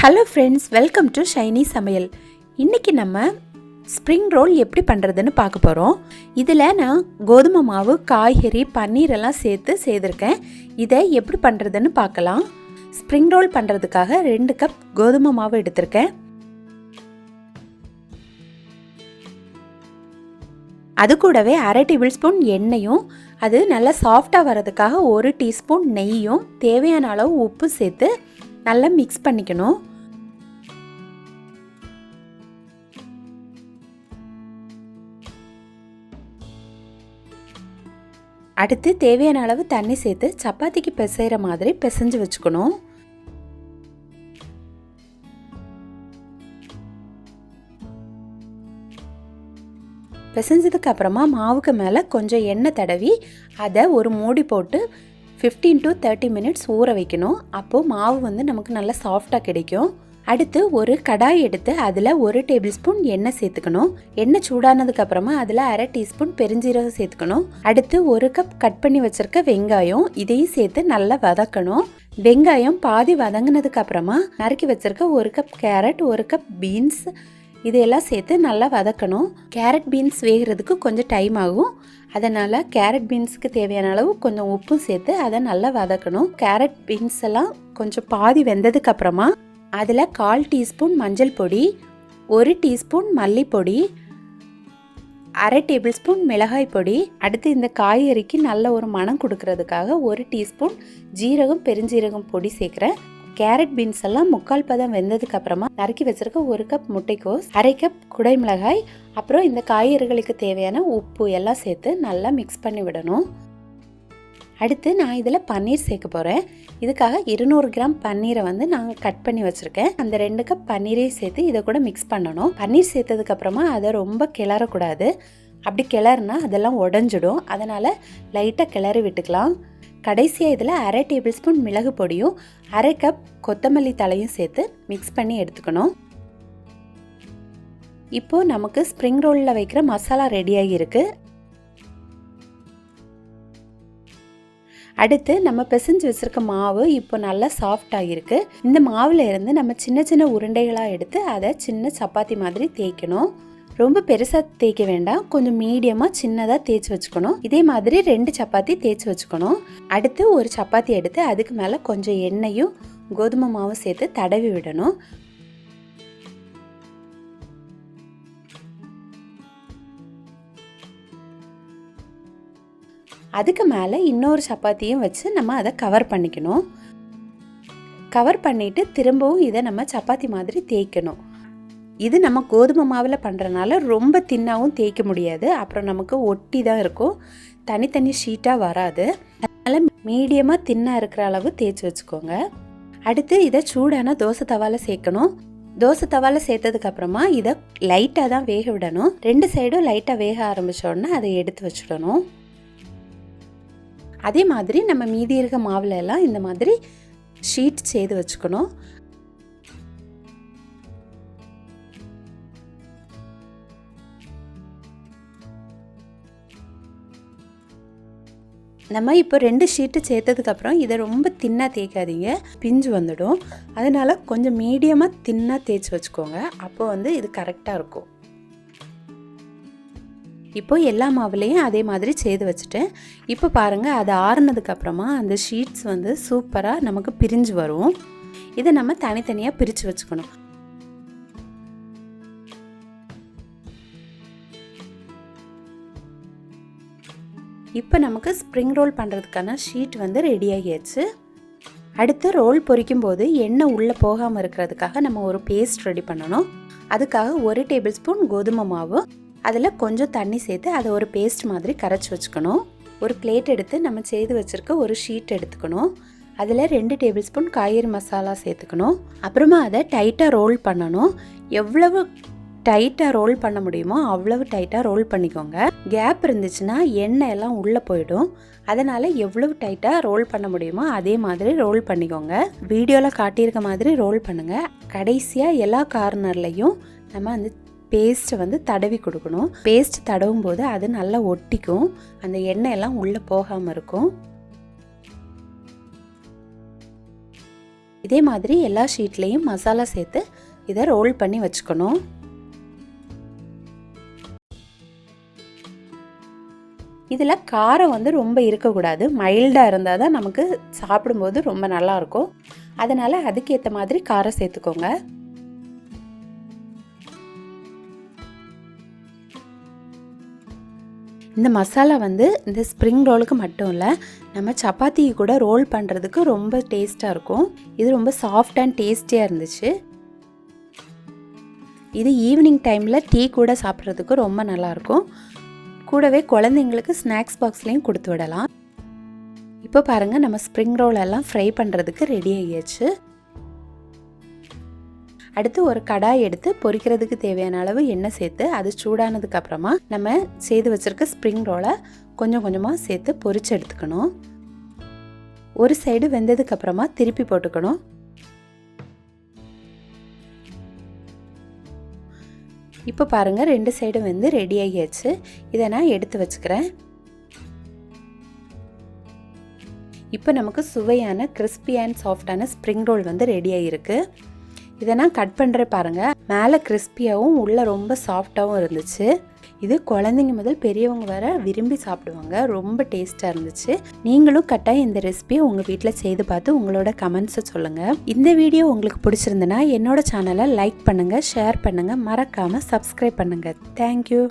Hello friends, welcome to Shiny சமையல். இன்றைக்கி நம்ம ஸ்ப்ரிங் ரோல் எப்படி பண்ணுறதுன்னு பார்க்க போகிறோம். இதில் நான் கோதுமை மாவு, காய்கறி, பன்னீர் எல்லாம் சேர்த்து செய்திருக்கேன். இதை எப்படி பண்ணுறதுன்னு பார்க்கலாம். ஸ்ப்ரிங் ரோல் பண்ணுறதுக்காக 2 கப் கோதுமை மாவு எடுத்திருக்கேன். அது கூடவே 1/2 டேபிள் ஸ்பூன் எண்ணெயும், அது நல்லா சாஃப்டாக வர்றதுக்காக 1 டீஸ்பூன் நெய்யும், தேவையான அளவு உப்பு சேர்த்து நல்லா மிக்ஸ் பண்ணிக்கணும். அடுத்து தேவையான அளவு தண்ணி சேர்த்து சப்பாத்திக்கு பிசைகிற மாதிரி பிசைஞ்சு வச்சுக்கணும். பிசைஞ்சதுக்கு அப்புறமா மாவுக்கு மேலே கொஞ்சம் எண்ணெய் தடவி அதை ஒரு மூடி போட்டு 15 to 30 மினிட்ஸ் ஊற வைக்கணும். அப்போது மாவு வந்து நமக்கு நல்லா சாஃப்டாக கிடைக்கும். அடுத்து ஒரு கடாய் எடுத்து அதில் 1 டேபிள் ஸ்பூன் எண்ணெய் சேர்த்துக்கணும். எண்ணெய் சூடானதுக்கு அப்புறமா அதில் 1/2 டீஸ்பூன் பெருஞ்சீரகம் சேர்த்துக்கணும். அடுத்து 1 கப் கட் பண்ணி வச்சிருக்க வெங்காயம், இதையும் சேர்த்து நல்லா வதக்கணும். வெங்காயம் பாதி வதங்கினதுக்கு அப்புறமா நறுக்கி வச்சிருக்க 1 கப் கேரட், 1 கப் பீன்ஸ் இதையெல்லாம் சேர்த்து நல்லா வதக்கணும். கேரட் பீன்ஸ் வேகிறதுக்கு கொஞ்சம் டைம் ஆகும். அதனால் கேரட் பீன்ஸுக்கு தேவையான அளவு கொஞ்சம் உப்பும் சேர்த்து அதை நல்லா வதக்கணும். கேரட் பீன்ஸ் எல்லாம் கொஞ்சம் பாதி வெந்ததுக்கு அப்புறமா அதில் 1/4 டீஸ்பூன் மஞ்சள் பொடி, 1 டீஸ்பூன் மல்லிப்பொடி, 1/2 டேபிள் ஸ்பூன் மிளகாய் பொடி, அடுத்து இந்த காய்கறிக்கு நல்ல ஒரு மணம் கொடுக்கறதுக்காக 1 டீஸ்பூன் ஜீரகம், பெருஞ்சீரகம் பொடி சேர்க்குறேன். கேரட் பீன்ஸ் எல்லாம் 3/4 பதம் வெந்ததுக்கு அப்புறமா நறுக்கி வச்சிருக்க 1 கப் முட்டைக்கோஸ், 1/2 கப் குடை மிளகாய், அப்புறம் இந்த காய்கறிகளுக்கு தேவையான உப்பு எல்லாம் சேர்த்து நல்லா மிக்ஸ் பண்ணி விடணும். அடுத்து நான் இதில் பன்னீர் சேர்க்க போகிறேன். இதுக்காக 200 கிராம் பன்னீரை வந்து நான் கட் பண்ணி வச்சுருக்கேன். அந்த 2 கப் பன்னீரையும் சேர்த்து இதை கூட மிக்ஸ் பண்ணணும். பன்னீர் சேர்த்ததுக்கப்புறமா அதை ரொம்ப கிளறக்கூடாது. அப்படி கிளறுனா அதெல்லாம் உடஞ்சிடும். அதனால் லைட்டாக கிளறி விட்டுக்கலாம். கடைசியாக இதில் 1/2 டேபிள் ஸ்பூன் மிளகு பொடியும் 1/2 கப் கொத்தமல்லி தழையும் சேர்த்து மிக்ஸ் பண்ணி எடுத்துக்கணும். இப்போது நமக்கு ஸ்ப்ரிங் ரோலில் வைக்கிற மசாலா ரெடியாகி இருக்குது. அடுத்து நம்ம பிசைஞ்சு வச்சுருக்க மாவு இப்போ நல்லா சாஃப்டாக இருக்குது. இந்த மாவில் இருந்து நம்ம சின்ன சின்ன உருண்டைகளாக எடுத்து அதை சின்ன சப்பாத்தி மாதிரி தேய்க்கணும். ரொம்ப பெருசாக தேய்க்க வேண்டாம், கொஞ்சம் மீடியமாக சின்னதாக தேய்ச்சி வச்சுக்கணும். இதே மாதிரி 2 சப்பாத்தி தேய்ச்சி வச்சுக்கணும். அடுத்து ஒரு சப்பாத்தி எடுத்து அதுக்கு மேலே கொஞ்சம் எண்ணெயும் கோதுமை மாவும் சேர்த்து தடவி விடணும். அதுக்கு மேலே இன்னொரு சப்பாத்தியும் வச்சு நம்ம அதை கவர் பண்ணிக்கணும். கவர் பண்ணிவிட்டு திரும்பவும் இதை நம்ம சப்பாத்தி மாதிரி தேய்க்கணும். இது நம்ம கோதுமை மாவில் பண்ணுறனால ரொம்ப தின்னாகவும் தேய்க்க முடியாது. அப்புறம் நமக்கு ஒட்டி தான் இருக்கும், தனித்தனி ஷீட்டாக வராது. அதனால் மீடியமாக தின்னாக இருக்கிற அளவு தேய்ச்சி வச்சுக்கோங்க. அடுத்து இதை சூடான தோசை தவாவில் சேர்க்கணும். தோசை தவாவில் சேர்த்ததுக்கப்புறமா இதை லைட்டாக தான் வேக விடணும். 2 சைடும் லைட்டாக வேக ஆரம்பித்தோடனே அதை எடுத்து வச்சுடணும். அதே மாதிரி நம்ம மீதி இருக்க மாவில் எல்லாம் இந்த மாதிரி ஷீட் செய்து வச்சுக்கணும். நம்ம இப்போ 2 ஷீட்டு சேர்த்ததுக்கப்புறம் இதை ரொம்ப தின்னாக தேய்க்காதீங்க, பிஞ்சு வந்துடும். அதனால் கொஞ்சம் மீடியமாக தின்னாக தேய்ச்சி வச்சுக்கோங்க. அப்போ வந்து இது கரெக்டாக இருக்கும். இப்போ எல்லா மாவுலேயும் அதே மாதிரி செய்து வச்சுட்டேன். இப்போ பாருங்கள், அது ஆறுனதுக்கப்புறமா அந்த ஷீட்ஸ் வந்து சூப்பராக நமக்கு பிரிஞ்சு வரும். இதை நம்ம தனித்தனியாக பிரித்து வச்சுக்கணும். இப்போ நமக்கு ஸ்ப்ரிங் ரோல் பண்ணுறதுக்கான ஷீட் வந்து ரெடி ஆகியாச்சு. அடுத்து ரோல் பொரிக்கும் போது எண்ணெய் உள்ளே போகாமல் இருக்கிறதுக்காக நம்ம ஒரு பேஸ்ட் ரெடி பண்ணணும். அதுக்காக 1 டேபிள் ஸ்பூன் கோதுமை மாவு, அதில் கொஞ்சம் தண்ணி சேர்த்து அதை ஒரு பேஸ்ட் மாதிரி கரைச்சி வச்சுக்கணும். ஒரு பிளேட் எடுத்து நம்ம செய்து வச்சுருக்க ஒரு ஷீட் எடுத்துக்கணும். அதில் 2 டேபிள் ஸ்பூன் காய்கறி மசாலா சேர்த்துக்கணும். அப்புறமா அதை டைட்டாக ரோல் பண்ணணும். எவ்வளவு டைட்டாக ரோல் பண்ண முடியுமோ அவ்வளவு டைட்டாக ரோல் பண்ணிக்கோங்க. கேப் இருந்துச்சுன்னா எண்ணெய் எல்லாம் உள்ளே போயிடும். அதனால் எவ்வளவு டைட்டாக ரோல் பண்ண முடியுமோ அதே மாதிரி ரோல் பண்ணிக்கோங்க. வீடியோவில் காட்டியிருக்க மாதிரி ரோல் பண்ணுங்கள். கடைசியாக எல்லா கார்னர்லையும் நம்ம அந்த பேஸ்ட்டை வந்து தடவி கொடுக்கணும். பேஸ்ட் தடவும் போது அது நல்லா ஒட்டிக்கும், அந்த எண்ணெய் எல்லாம் உள்ளே போகாமல் இருக்கும். இதே மாதிரி எல்லா ஷீட்லேயும் மசாலா சேர்த்து இதை ரோல் பண்ணி வச்சுக்கணும். இதில் காரம் வந்து ரொம்ப இருக்கக்கூடாது, மைல்டாக இருந்தால் தான் நமக்கு சாப்பிடும்போது ரொம்ப நல்லாயிருக்கும். அதனால் அதுக்கேற்ற மாதிரி காரம் சேர்த்துக்கோங்க. இந்த மசாலா வந்து இந்த ஸ்ப்ரிங் ரோலுக்கு மட்டும் இல்லை, நம்ம சப்பாத்திக்கு கூட ரோல் பண்ணுறதுக்கு ரொம்ப டேஸ்ட்டாக இருக்கும். இது ரொம்ப சாஃப்ட் அண்ட் டேஸ்டியாக இருந்துச்சு. இது ஈவினிங் டைமில் டீ கூட சாப்பிட்றதுக்கு ரொம்ப நல்லாயிருக்கும். கூடவே குழந்தைங்களுக்கு ஸ்நாக்ஸ் பாக்ஸ்லேயும் கொடுத்து விடலாம். இப்போ பாருங்கள், நம்ம ஸ்ப்ரிங் ரோல் எல்லாம் ஃப்ரை பண்ணுறதுக்கு ரெடி ஆகியாச்சு. அடுத்து ஒரு கடாய் எடுத்து பொரிக்கிறதுக்கு தேவையான அளவு எண்ணெய் சேர்த்து அது சூடானதுக்கு அப்புறமா நம்ம செய்து வச்சிருக்க ஸ்ப்ரிங் ரோலை கொஞ்சம் கொஞ்சமாக சேர்த்து பொரிச்சு எடுத்துக்கணும். ஒரு சைடு வெந்ததுக்கு அப்புறமா திருப்பி போட்டுக்கணும். இப்போ பாருங்கள், 2 சைடும் வந்து ரெடி ஆகியாச்சு. இதை நான் எடுத்து வச்சுக்கிறேன். இப்போ நமக்கு சுவையான கிறிஸ்பி அண்ட் சாஃப்டான ஸ்ப்ரிங் ரோல் வந்து ரெடி ஆகிருக்கு. இதை நான் கட் பண்ணுறேன் பாருங்கள். மேலே கிறிஸ்பியாகவும் உள்ளே ரொம்ப சாஃப்டாகவும் இருந்துச்சு. இது குழந்தைங்க முதல் பெரியவங்க வர விரும்பி சாப்பிடுவாங்க. ரொம்ப டேஸ்ட்டாக இருந்துச்சு. நீங்களும் கட்டாயம் இந்த ரெசிபியை உங்கள் வீட்டில் செய்து பார்த்து உங்களோட கமெண்ட்ஸை சொல்லுங்கள். இந்த வீடியோ உங்களுக்கு பிடிச்சிருந்துன்னா என்னோட சேனலை லைக் பண்ணுங்கள், ஷேர் பண்ணுங்கள், மறக்காமல் சப்ஸ்கிரைப் பண்ணுங்கள். தேங்க்யூ.